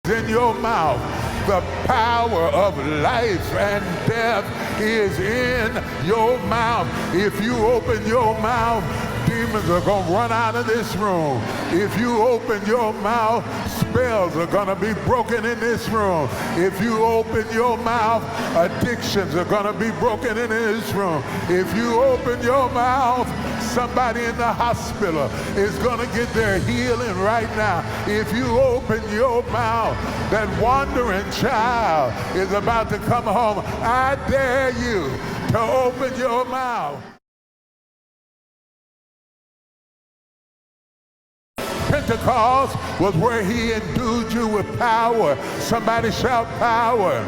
in your mouth. The power of life and death is in your mouth. If you open your mouth, demons are going to run out of this room. If you open your mouth, spells are going to be broken in this room. If you open your mouth, addictions are going to be broken in this room. If you open your mouth, somebody in the hospital is going to get their healing right now. If you open your mouth, that wandering child is about to come home. I dare you to open your mouth. Pentecost was where he endued you with power. Somebody shout power.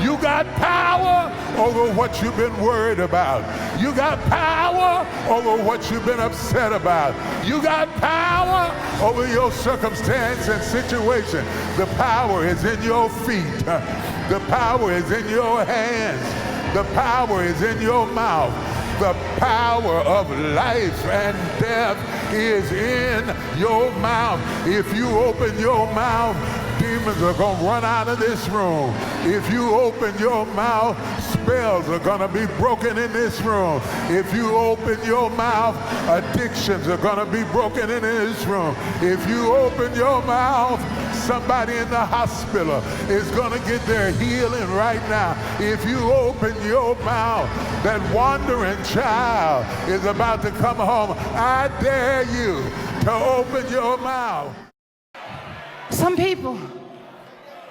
You got power over what you've been worried about. You got power over what you've been upset about. You got power over your circumstance and situation. The power is in your feet. The power is in your hands. The power is in your mouth. The power of life and death is in your mouth. If you open your mouth, demons are going to run out of this room. If you open your mouth, spells are going to be broken in this room. If you open your mouth, addictions are going to be broken in this room. If you open your mouth, somebody in the hospital is going to get their healing right now. If you open your mouth, that wandering child is about to come home. I dare you to open your mouth. Some people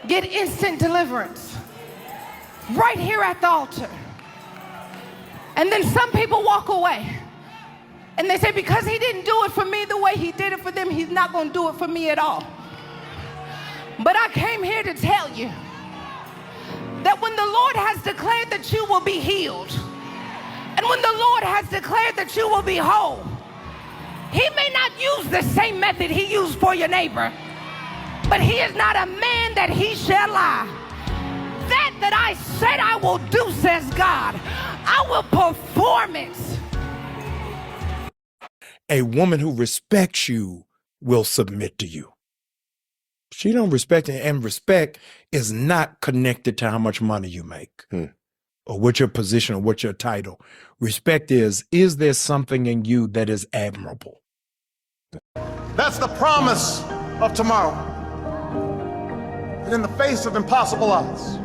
get instant deliverance right here at the altar. And then some people walk away. And they say, because he didn't do it for me the way he did it for them, he's not going to do it for me at all. But I came here to tell you that when the Lord has declared that you will be healed, and when the Lord has declared that you will be whole, he may not use the same method he used for your neighbor, but he is not a man that he shall lie. That I said I will do, says God, I will perform it. A woman who respects you will submit to you. She don't respect it, and respect is not connected to how much money you make or what your position or what your title. Respect is there something in you that is admirable? That's the promise of tomorrow. And in the face of impossible odds,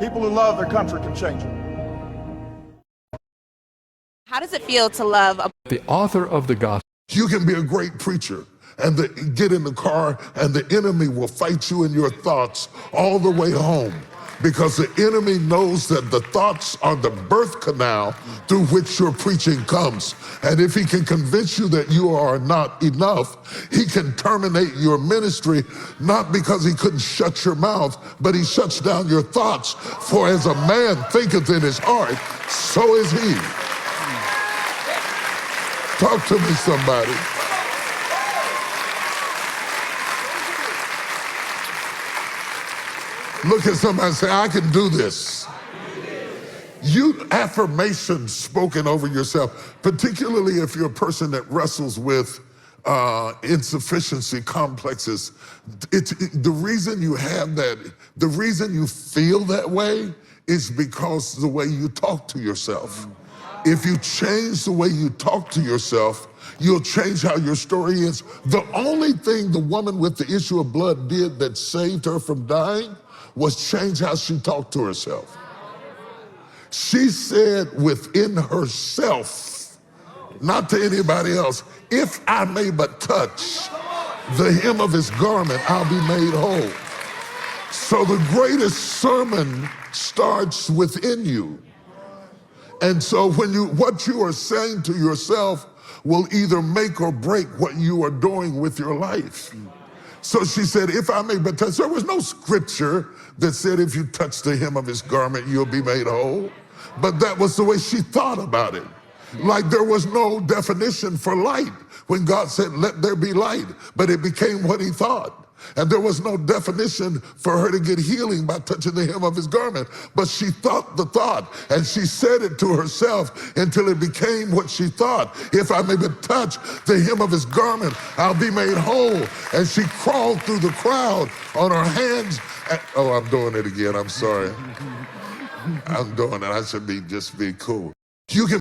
people who love their country can change it. How does it feel to love the author of the gospel? You can be a great preacher and get in the car and the enemy will fight you in your thoughts all the way home, because the enemy knows that the thoughts are the birth canal through which your preaching comes. And if he can convince you that you are not enough, he can terminate your ministry, not because he couldn't shut your mouth, but he shuts down your thoughts. For as a man thinketh in his heart, so is he. Talk to me, somebody. Look at somebody and say, I can do this. You affirmations spoken over yourself, particularly if you're a person that wrestles with insufficiency complexes. The reason you have that, the reason you feel that way is because the way you talk to yourself. If you change the way you talk to yourself, you'll change how your story is. The only thing the woman with the issue of blood did that saved her from dying was change how she talked to herself. She said within herself, not to anybody else, if I may but touch the hem of his garment, I'll be made whole. So the greatest sermon starts within you. And so what you are saying to yourself will either make or break what you are doing with your life. So she said, if I may but touch, there was no scripture that said if you touch the hem of his garment, you'll be made whole. But that was the way she thought about it. Like there was no definition for light when God said, let there be light, but it became what he thought. And there was no definition for her to get healing by touching the hem of his garment. But she thought the thought, and she said it to herself until it became what she thought. If I may but touch the hem of his garment, I'll be made whole. And she crawled through the crowd on her hands. Oh, I'm doing it again. I'm sorry. I'm doing it. I should just be cool. You can